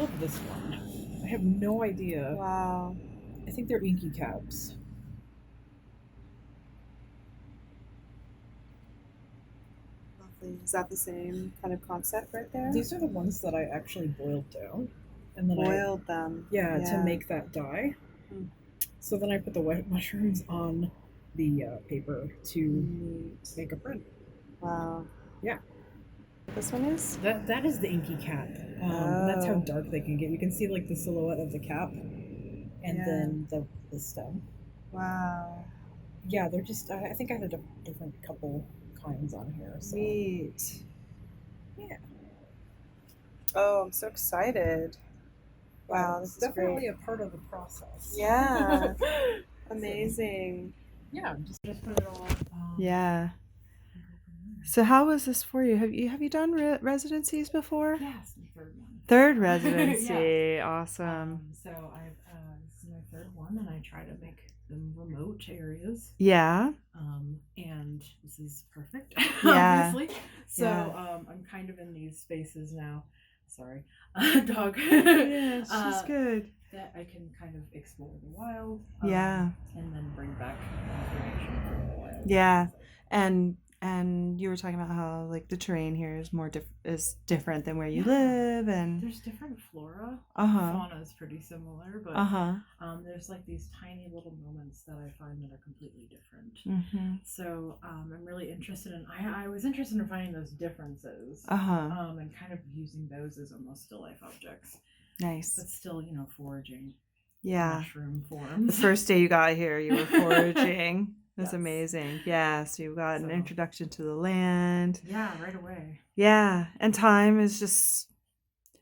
love this one. I have no idea. Wow. I think they're inky caps. Lovely. Is that the same kind of concept right there? These are the ones that I actually boiled down, and then Boiled them. to Yeah. make that dye. Hmm. So then I put the wet mushrooms on the paper to Neat. make a print. Wow. Yeah, This one is? that is the inky cap. And that's how dark they can get. You can see like the silhouette of the cap, and Yeah. then the stem. Wow. Yeah, they're just. I think I had a different couple kinds on here. So Neat. yeah, Oh, I'm so excited. Wow, it's this is definitely great. a part of the process. Yeah. Amazing. Yeah, just put it all. Yeah. So how was this for you? Have you done residencies before? Yes, the third one. Third residency. Yeah. Awesome. So I've this is my third one, and I try to make them remote areas. Yeah. And this is perfect, Yeah. obviously. So Yeah. I'm kind of in these spaces now. Sorry, dog. Yeah, she's good. That I can kind of explore the wild. Yeah. And then bring back information from the wild. Yeah. And you were talking about how like the terrain here is is different than where you live, and there's different flora. Uh-huh. Fauna is pretty similar, but there's like these tiny little moments that I find that are completely different. Mm-hmm. So I'm really interested in. I was interested in finding those differences. And kind of using those as almost still life objects. Nice. But still, foraging. Yeah. Mushroom forms. The first day you got here, you were foraging. That's yes. Amazing. Yeah, so you got an introduction to the land. Yeah, right away. Yeah, and time is just,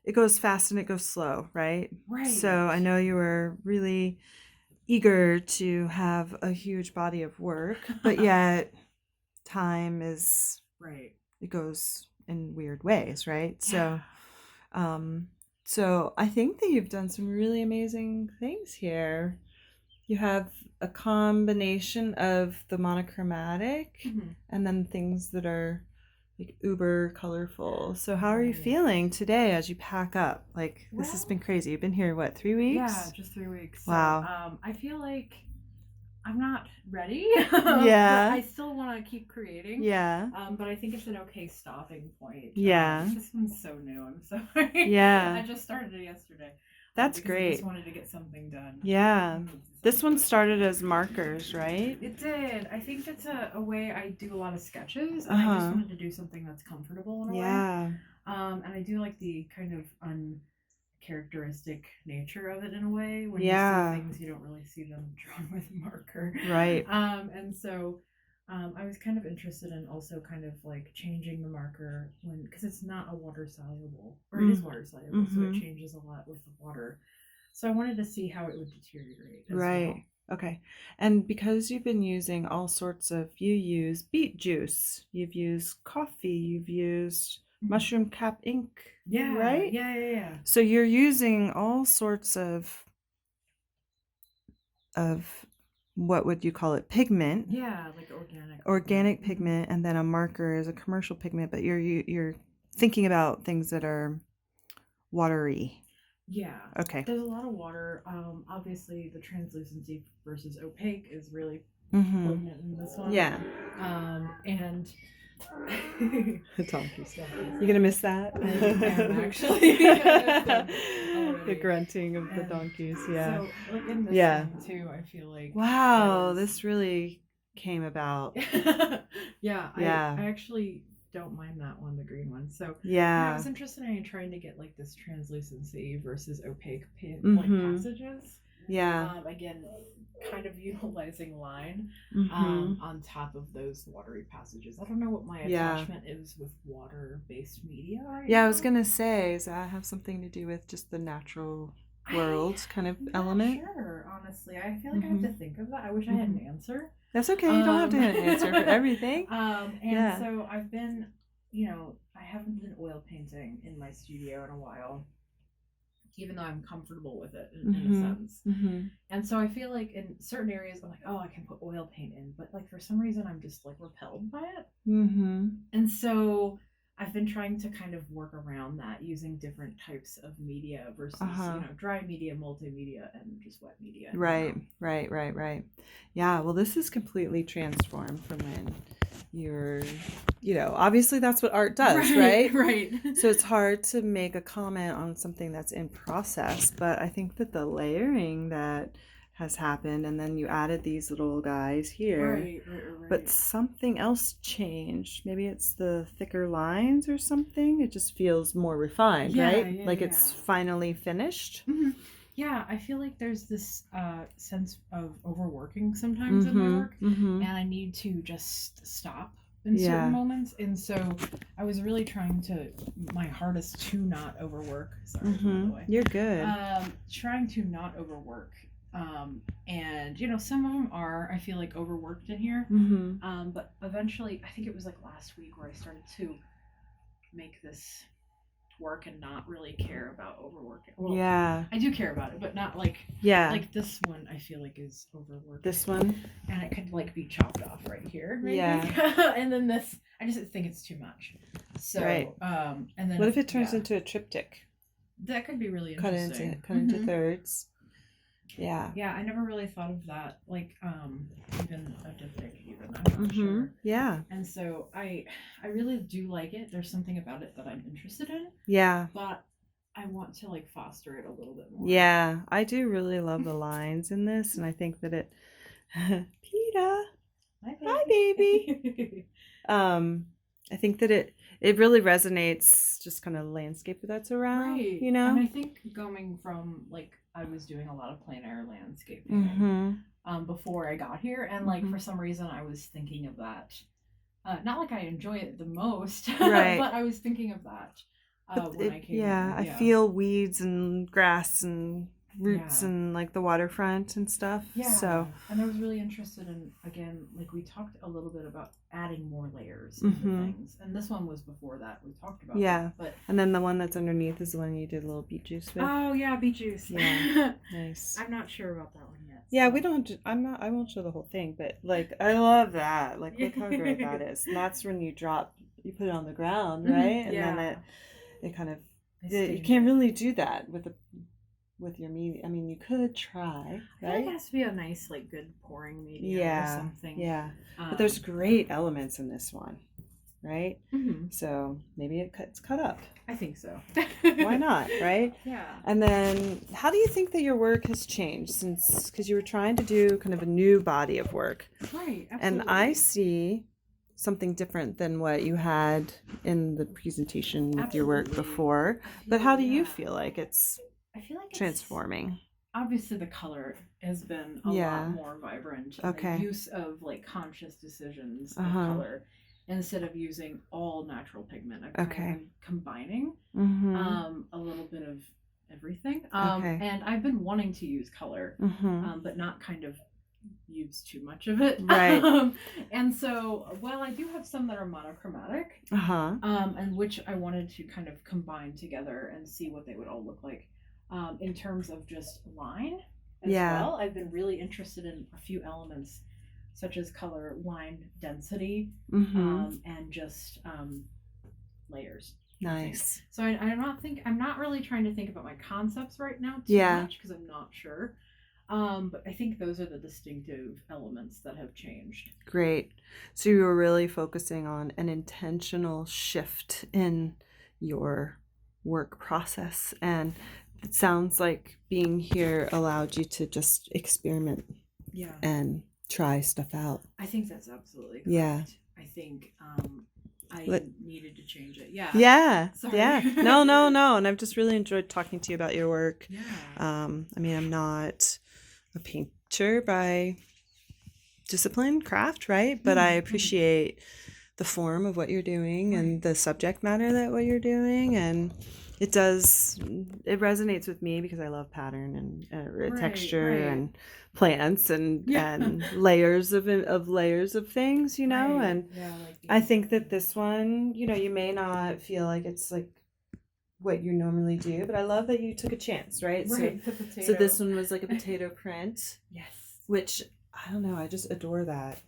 it goes fast and it goes slow, right? Right. So I know you were really eager to have a huge body of work, but yet time is, right. It goes in weird ways, right? Yeah. So I think that you've done some really amazing things here. You have a combination of the monochromatic and then things that are like uber colorful. So how are you feeling today as you pack up? Like, this has been crazy. You've been here, what, 3 weeks? Yeah, just 3 weeks. Wow. So, I feel like I'm not ready. Yeah. But I still want to keep creating. Yeah. But I think it's an okay stopping point. Yeah. This one's so new. I'm sorry. Yeah. I just started it yesterday. That's great. I just wanted to get something done. Yeah. This one started as markers, right? It did. I think it's a way I do a lot of sketches. And I just wanted to do something that's comfortable in a way. Yeah. And I do like the kind of uncharacteristic nature of it in a way. When Yeah. you see things, you don't really see them drawn with a marker. Right. And so I was kind of interested in also kind of like changing the marker because it's not a water soluble, or it is water soluble, so it changes a lot with the water. So I wanted to see how it would deteriorate. Right. Well. Okay. And because you've been using all sorts of, you use beet juice, you've used coffee, you've used mushroom cap ink. Yeah. Right? Yeah. So you're using all sorts of what would you call it? Pigment. Yeah, like organic pigment, and then a marker is a commercial pigment, but you're thinking about things that are watery. Yeah. Okay. There's a lot of water. Obviously the translucency versus opaque is really important in this one. Yeah. And the donkey stuff. You gonna miss that? I am actually. The grunting of the donkeys. Yeah. So like in this one too, I feel like wow, this really came about. Yeah. I actually don't mind that one, the green one. So I was interested in trying to get like this translucency versus opaque like passages. Yeah. Again, kind of utilizing line on top of those watery passages. I don't know what my attachment is with water-based media right now. I was gonna say, does that have something to do with just the natural world kind of element? Sure, honestly. I feel like I have to think of that. I wish I had an answer. That's okay. You don't have to have an answer for everything. So I've been, I haven't been oil painting in my studio in a while, even though I'm comfortable with it in a sense. And so I feel like in certain areas, I'm like, oh, I can put oil paint in. But like for some reason, I'm just like repelled by it. And so I've been trying to kind of work around that using different types of media versus, dry media, multimedia, and just wet media. Right. Yeah, well, this is completely transformed from when you're, obviously that's what art does, right? Right. So it's hard to make a comment on something that's in process, but I think that the layering that has happened, and then you added these little guys here. Right. But something else changed. Maybe it's the thicker lines or something. It just feels more refined, right? It's finally finished. Mm-hmm. Yeah, I feel like there's this sense of overworking sometimes in my work, and I need to just stop in certain moments. And so I was really trying my hardest to not overwork. Sorry, by the way. You're good. Trying to not overwork. And some of them are, I feel like, overworked in here. But eventually, I think it was like last week where I started to make this work and not really care about overworking. Well, I do care about it, but not like this one I feel like is overworked. This one? And it could like be chopped off right here, maybe. And then this, I just think it's too much. So and then what if it turns into a triptych? That could be really interesting. Cut into thirds. Yeah, I never really thought of that, like even a diptych, even. I'm not sure. Yeah. And so I really do like it. There's something about it that I'm interested in. Yeah. But I want to like foster it a little bit more. Yeah, I do really love the lines in this, and I think that it Pita. Hi baby. I think that it really resonates, just kind of the landscape that's around, right. And I think going from like I was doing a lot of plein air landscaping before I got here, and like for some reason I was thinking of that. Not like I enjoy it the most, right. but I was thinking of that when I came. Yeah, I feel weeds and grass and roots and like the waterfront and stuff. Yeah. So, and I was really interested in, again, like we talked a little bit about adding more layers into things, and this one was before that we talked about. That, but and then the one that's underneath is the one you did a little beet juice with. Oh yeah, beet juice. Yeah, nice. I'm not sure about that one yet. Yeah, we don't. I won't show the whole thing, but like I love that. Like look how great that is. And that's when you put it on the ground, right? And then it kind of you can't really do that with your media. I mean, you could try, right? I think it has to be a nice, like, good pouring media or something. Yeah, but there's great elements in this one, right? So maybe it's cut up. I think so. Why not, right? Yeah. And then, how do you think that your work has changed because you were trying to do kind of a new body of work? Right, absolutely. And I see something different than what you had in the presentation with your work before. But how do you feel like it's transforming? Obviously the color has been a lot more vibrant. The use of like conscious decisions of color instead of using all natural pigment. I'm kind of combining a little bit of everything. And I've been wanting to use color, but not kind of use too much of it. Right. And so, I do have some that are monochromatic, and which I wanted to kind of combine together and see what they would all look like. In terms of just line as well, I've been really interested in a few elements such as color, line density, and just layers. Nice. So I'm not really trying to think about my concepts right now too much because I'm not sure. But I think those are the distinctive elements that have changed. Great. So you were really focusing on an intentional shift in your work process, and it sounds like being here allowed you to just experiment and try stuff out. I think that's absolutely correct. Yeah. I think I needed to change it. Yeah. Yeah. Sorry. Yeah. No. And I've just really enjoyed talking to you about your work. Yeah. I mean, I'm not a painter by discipline, craft, right? But I appreciate the form of what you're doing and the subject matter that what you're doing, and it resonates with me because I love pattern and texture and plants and layers of layers of things, and I think that this one, you may not feel like it's like what you normally do, but I love that you took a chance, right? So this one was like a potato print. Yes. Which, I don't know, I just adore that.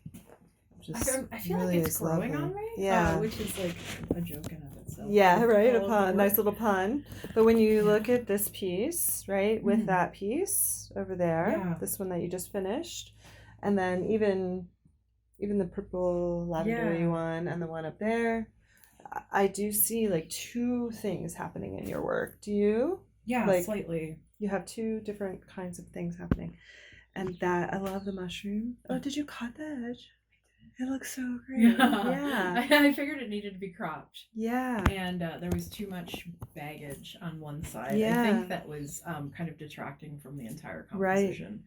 I feel really like it's growing on me. Yeah. Which is like a joke in of So Yeah, right. all of the Nice work. little pun. But when you Yeah. look at this piece, right, with Mhm. that piece over there, Yeah. this one that you just finished, and then even the purple lavendery Yeah. one and the one up there, I do see like two things happening in your work. Do you? Yeah, Like slightly. you have two different kinds of things happening. And that I love the mushroom. Oh, did you cut the edge? It looks so great. Yeah. Yeah. I figured it needed to be cropped. Yeah. And there was too much baggage on one side. Yeah. I think that was kind of detracting from the entire Right. composition.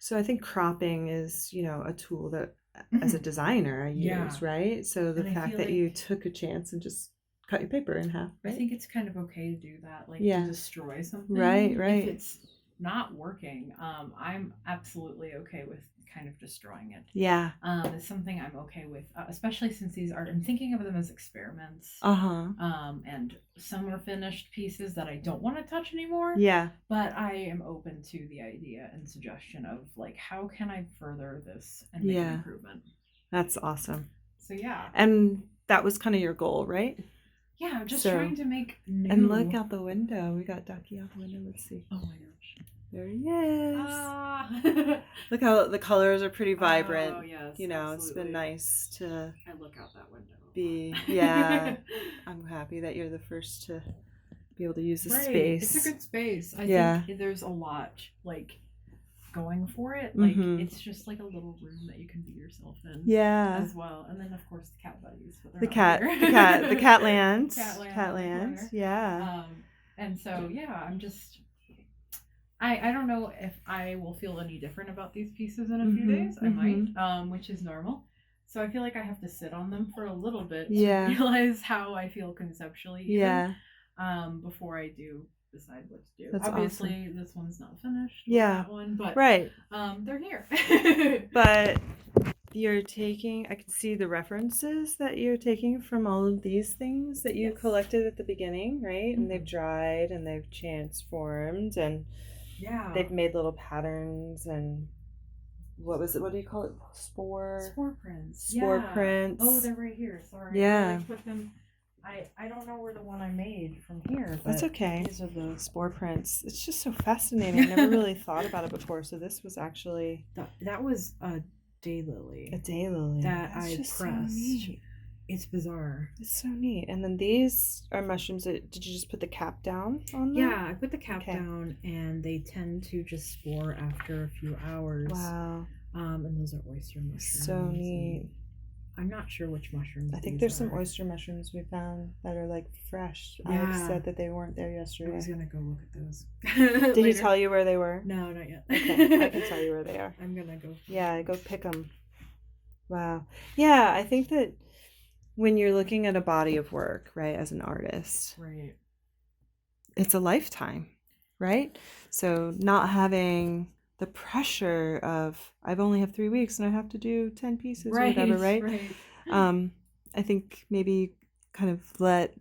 So I think cropping is, a tool that as a designer I use, Yeah. right? So the And I fact feel that you like- took a chance and just cut your paper in half, I right? think it's kind of okay to do that, like Yeah. to destroy something. Right. If it's not working, I'm absolutely okay with kind of destroying it. Yeah. It's something I'm okay with, especially since these are, I'm thinking of them as experiments. Uh-huh. And some are finished pieces that I don't want to touch anymore. Yeah. But I am open to the idea and suggestion of like, how can I further this and make an improvement? That's awesome. So yeah. And that was kind of your goal, right? Yeah, just trying to make new. And look out the window. We got Ducky out the window. Let's see. Oh my gosh. There he is. Ah. Look how the colors are pretty vibrant. Oh, yes, It's absolutely. been nice to I look out that window. Yeah. I'm happy that you're the first to be able to use the space. It's a good space. I think there's a lot like going for it. Like it's just like a little room that you can be yourself in. Yeah. As well. And then of course the cat buddies. But the Catlands. Catlands. Yeah. And so yeah, I'm just I don't know if I will feel any different about these pieces in a few days. I might, which is normal. So I feel like I have to sit on them for a little bit to realize how I feel conceptually. Even, before I do decide what to do. That's Obviously, awesome. This one's not finished. Yeah. That one, but they're here. But you're taking, I can see the references that you're taking from all of these things that you collected at the beginning, right? And they've dried and they've transformed and they've made little patterns and what do you call it? Spore prints. Spore prints. Oh, they're right here. Sorry. Yeah. I put them. I don't know where the one I made from here. That's okay. These are the spore prints. It's just so fascinating. I never really thought about it before. So this was actually that was a daylily. A daylily that I pressed. So it's bizarre. It's so neat. And then these are mushrooms that, did you just put the cap down on them? Yeah, I put the cap down and they tend to just spore after a few hours. Wow. And those are oyster mushrooms. So neat. I'm not sure which mushrooms. I think there's some oyster mushrooms we found that are like fresh. Alex said that they weren't there yesterday. I was gonna go look at those. Did he tell you where they were? No, not yet. Okay, I can tell you where they are. I'm gonna go. Yeah, go pick them. Wow. Yeah, I think that when you're looking at a body of work, right, as an artist, right, it's a lifetime, right? So not having the pressure of I've only have 3 weeks and I have to do 10 pieces or whatever, right? I think maybe kind of let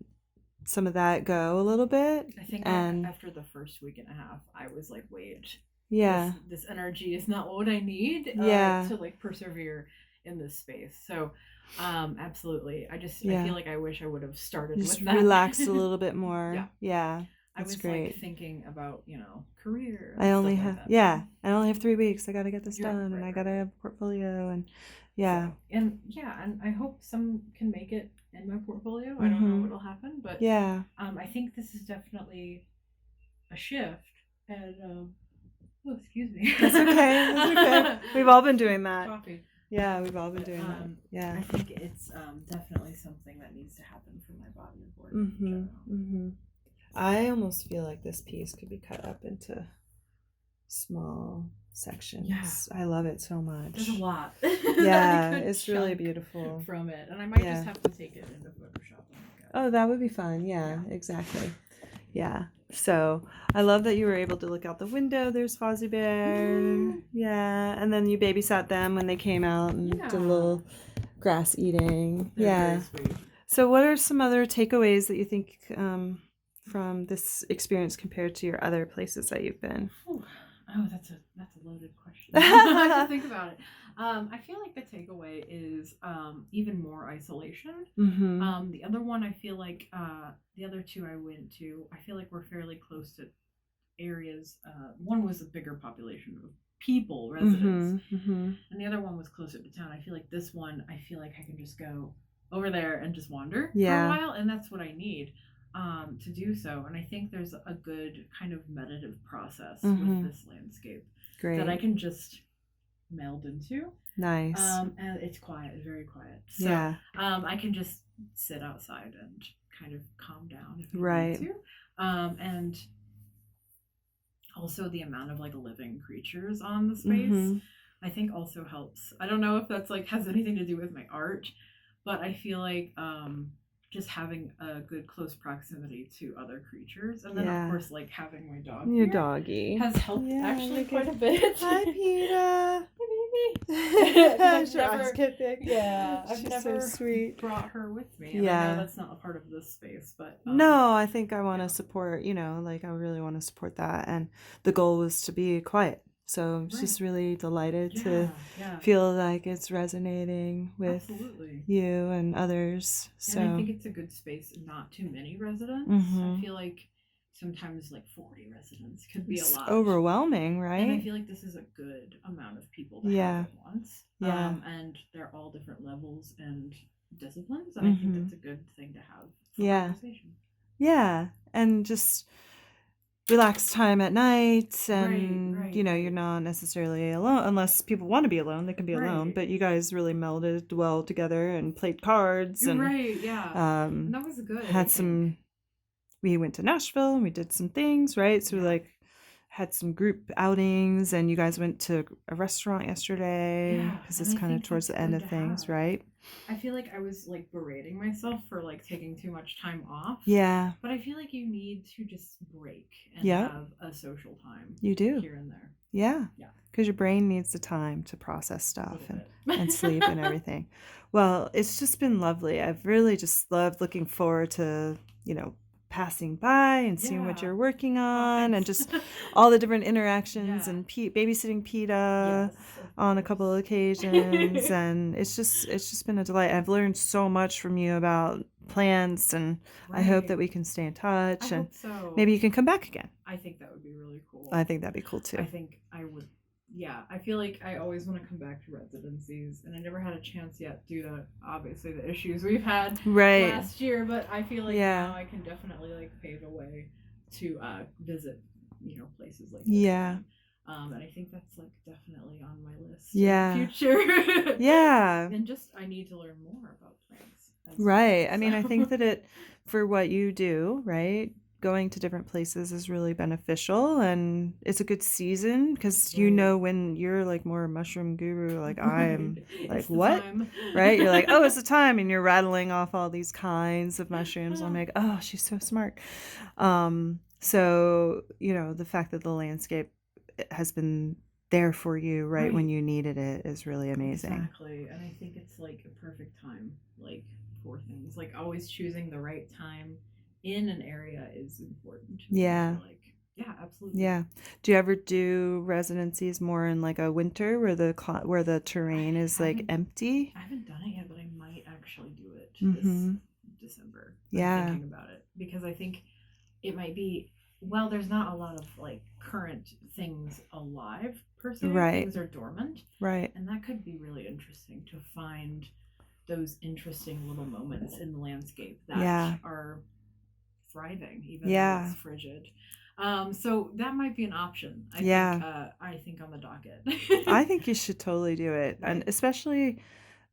some of that go a little bit. I think after the first week and a half, I was like, wait, this energy is not what I need to like persevere in this space. So absolutely. I feel like I wish I would have started just with that. Relaxed a little bit more. Yeah. I was great. Like thinking about, career. I only have 3 weeks. I got to get this done and I got to have a portfolio and and I hope some can make it in my portfolio. I don't know what'll happen, but I think this is definitely a shift and oh, excuse me. That's okay. That's okay. We've all been doing that. Coffee. Yeah, we've all been doing that. Yeah. I think it's definitely something that needs to happen for my body of work in general. I almost feel like this piece could be cut up into small sections. Yeah. I love it so much. There's a lot. Yeah, it's really beautiful. From it. And I might just have to take it into Photoshop. Oh, that would be fun. Yeah, exactly. Yeah. So I love that you were able to look out the window. There's Fozzie Bear. Yeah. And then you babysat them when they came out and did a little grass eating. They're very sweet. So what are some other takeaways that you think from this experience compared to your other places that you've been? Oh, that's a loaded question. I have to think about it. I feel like the takeaway is even more isolation. The other one, I feel like the other two I went to, I feel like we're fairly close to areas. One was a bigger population of people, residents, and the other one was closer to town. I feel like this one, I feel like I can just go over there and just wander for a while, and that's what I need to do so. And I think there's a good kind of meditative process with this landscape that I can just meld into. Nice. And it's quiet, it's very quiet. So I can just sit outside and kind of calm down if I need to. And also the amount of like living creatures on the space, I think also helps. I don't know if that's like has anything to do with my art, but I feel like just having a good close proximity to other creatures, and then of course like having my dog, your doggy, has helped actually quite a bit. Hi, Pita. I've never, I've she's never so sweet. brought her with me. And I know that's not a part of this space, but no, I think I want to support. Like I really want to support that, and the goal was to be quiet. So I'm just really delighted to feel like it's resonating with you and others. So and I think it's a good space, not too many residents. I feel like sometimes like 40 residents could be a lot. Overwhelming, right? And I feel like this is a good amount of people to have at once. And they're all different levels and disciplines, and I think that's a good thing to have for conversation. Yeah, and just relaxed time at night, and you're not necessarily alone unless people want to be alone. They can be alone, but you guys really melded well together and played cards and and that was good. Had some. We went to Nashville and we did some things, right? So we like had some group outings, and you guys went to a restaurant yesterday because it's kind of towards the end of things, right? I feel like I was like berating myself for like taking too much time off. Yeah. But I feel like you need to just break and have a social time. You do. Here and there. Yeah. Yeah. Because your brain needs the time to process stuff and sleep and everything. Well, it's just been lovely. I've really just loved looking forward to, passing by and seeing what you're working on and just all the different interactions and babysitting Pita on a couple of occasions. And it's just been a delight. I've learned so much from you about plants, and I hope that we can stay in touch, and maybe you can come back again. I think that would be really cool. I think that'd be cool too. I think I would. Yeah, I feel like I always want to come back to residencies, and I never had a chance yet due to obviously the issues we've had last year. But I feel like now I can definitely like pave a way to visit, places like this. Yeah. And I think that's like definitely on my list. In the future. And just I need to learn more about plants. Right. I mean, I think that for what you do, right? Going to different places is really beneficial, and it's a good season because when you're like more a mushroom guru, like I'm like what right, you're like, oh, it's the time, and you're rattling off all these kinds of mushrooms. I'm like, oh, she's so smart. So the fact that the landscape has been there for you right when you needed it is really amazing. Exactly. And I think it's like a perfect time like for things, like always choosing the right time in an area is important. Absolutely. Do you ever do residencies more in like a winter where the terrain is like empty? I haven't done it yet, but I might actually do it this December. I'm thinking about it because I think it might be there's not a lot of like current things alive per se. Things are dormant. And that could be really interesting to find those interesting little moments in the landscape that are thriving, even though it's frigid. So that might be an option. I think on the docket. I think you should totally do it. And especially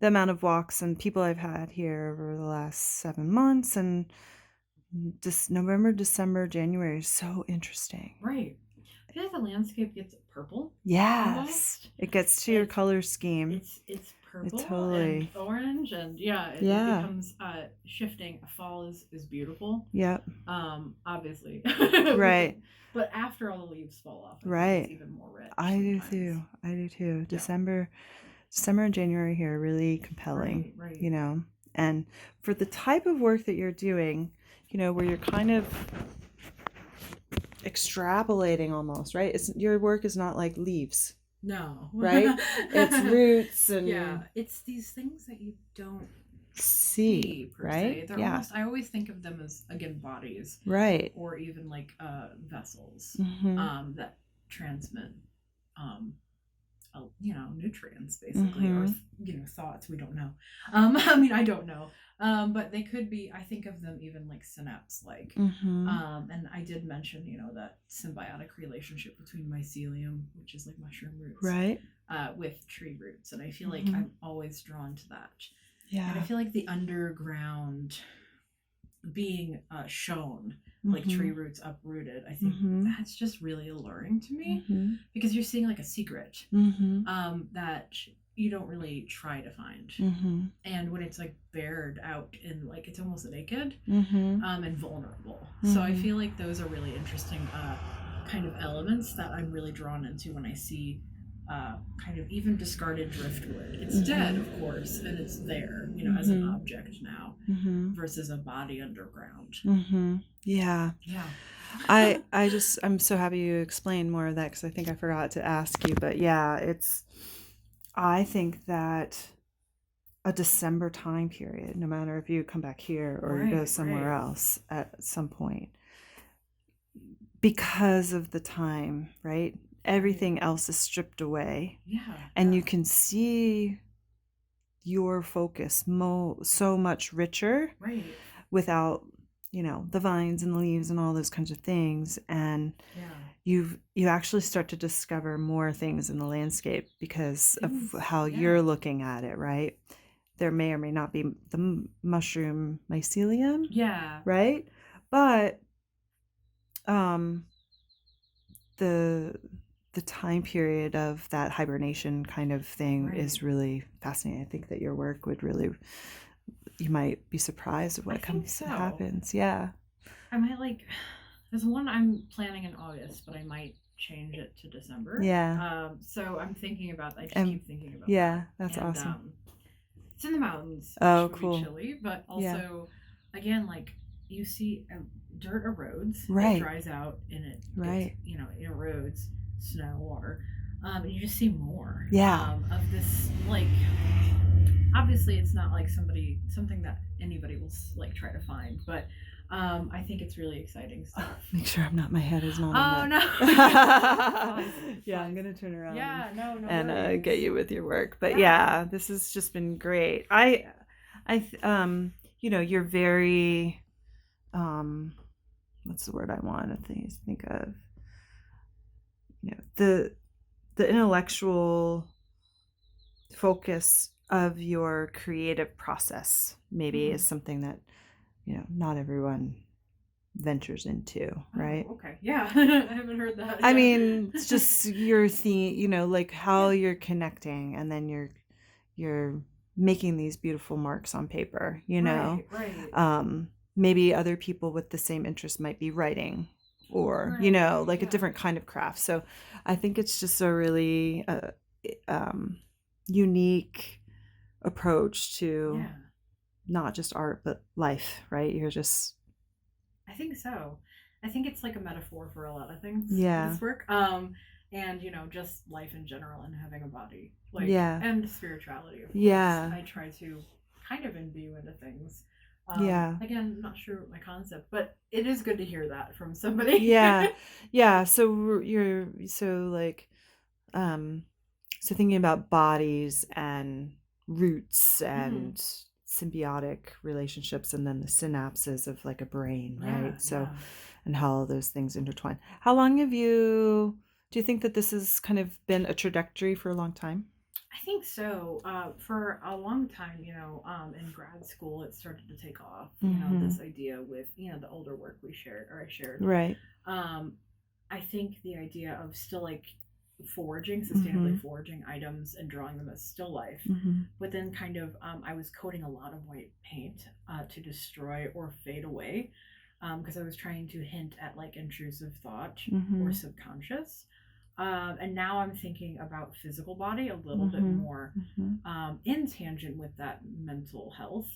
the amount of walks and people I've had here over the last 7 months, and this November, December, January is so interesting. Right. I feel like the landscape gets purple. Yes. Almost. It gets to your color scheme. It's purple and orange, and it becomes shifting. Fall is beautiful. Yep. Obviously. Right. But after all the leaves fall off, it's even more rich. I do too. December and January here are really compelling. Right. And for the type of work that you're doing, where you're kind of extrapolating almost, right? It's your work is not like leaves, No. right? It's roots and yeah, it's these things that you don't see, per right? se. They're Yeah. almost, I always think of them as, again, bodies, Right. or even like vessels that transmit nutrients basically, or thoughts. We don't know. I mean, I don't know, but they could be. I think of them even like synapse like. And I did mention that symbiotic relationship between mycelium, which is like mushroom roots, right, with tree roots, and I feel like I'm always drawn to that. Yeah. And I feel like the underground being shown, like tree roots uprooted, I think that's just really alluring to me, because you're seeing like a secret that you don't really try to find. And when it's like bared out and like it's almost naked and vulnerable. So I feel like those are really interesting kind of elements that I'm really drawn into when I see kind of even discarded driftwood. It's dead, of course, and it's there, as an object now, versus a body underground. Yeah. I'm so happy you explained more of that, because I think I forgot to ask you, but yeah, I think that a December time period, no matter if you come back here or you go somewhere else at some point, because of the time, right? Everything else is stripped away. And you can see your focus so much richer without, the vines and the leaves and all those kinds of things. And you actually start to discover more things in the landscape because of how you're looking at it, right? There may or may not be the mushroom mycelium. Right? But the time period of that hibernation kind of thing is really fascinating. I think that your work would really, you might be surprised at what happens. Yeah. I might there's one I'm planning in August, but I might change it to December. Yeah. So I'm thinking about, I just keep thinking about that's awesome. It's in the mountains. Oh, which cool. would be chilly, but also, again, like you see dirt erodes. Right. It dries out and it erodes, snow, water. And you just see more of this, like, obviously it's not like something that anybody will like try to find, but I think it's really exciting stuff. Make sure my head is not on that. Yeah, I'm gonna turn around. No and get you with your work. But this has just been great. You're very what's the word I want to think of? The intellectual focus of your creative process maybe is something that not everyone ventures into, right? Okay. Yeah. I haven't heard that. I mean, it's just your theme, like how you're connecting, and then you're making these beautiful marks on paper, Right. Maybe other people with the same interest might be writing or, a different kind of craft. So I think it's just a really unique approach to not just art, but life, right? I think so. I think it's like a metaphor for a lot of things. This work. And just life in general, and having a body, and spirituality, of course. I try to kind of imbue into things. Again, not sure what my concept, but it is good to hear that from somebody. So so thinking about bodies and roots and symbiotic relationships, and then the synapses of like a brain, right? And how all those things intertwine. How long do you think that this has kind of been a trajectory for a long time? I think so. For a long time, in grad school, it started to take off. This idea with the older work I shared. Right. I think the idea of still like sustainably foraging items and drawing them as still life, but then kind of I was coating a lot of white paint to destroy or fade away, because I was trying to hint at like intrusive thought or subconscious. And now I'm thinking about physical body a little bit more in tangent with that mental health.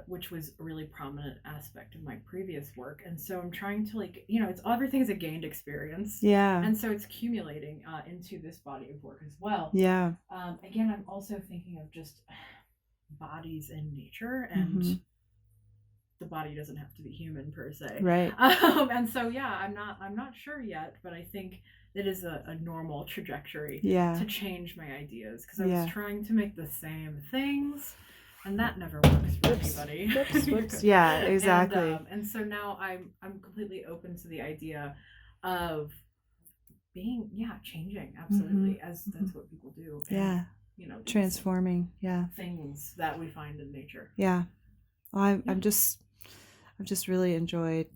which was a really prominent aspect of my previous work. And so I'm trying to like, you know, it's everything's a gained experience. Yeah. And so it's accumulating into this body of work as well. Yeah. Again, I'm also thinking of just bodies in nature, and the body doesn't have to be human per se. Right. And so yeah, I'm not sure yet, but I think it is a normal trajectory to change my ideas, because I was trying to make the same things, and that never works for anybody. Whoops. Yeah, exactly. And so now I'm completely open to the idea of being changing, absolutely, as that's what people do. And, you know, transforming. things that we find in nature. Yeah. Well, I've just really enjoyed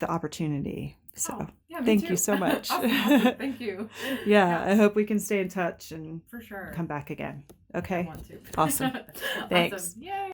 the opportunity. So thank you so much. Awesome. Thank you. I hope we can stay in touch and for sure come back again. Okay. I want to. Awesome. Thanks. Awesome. Yay.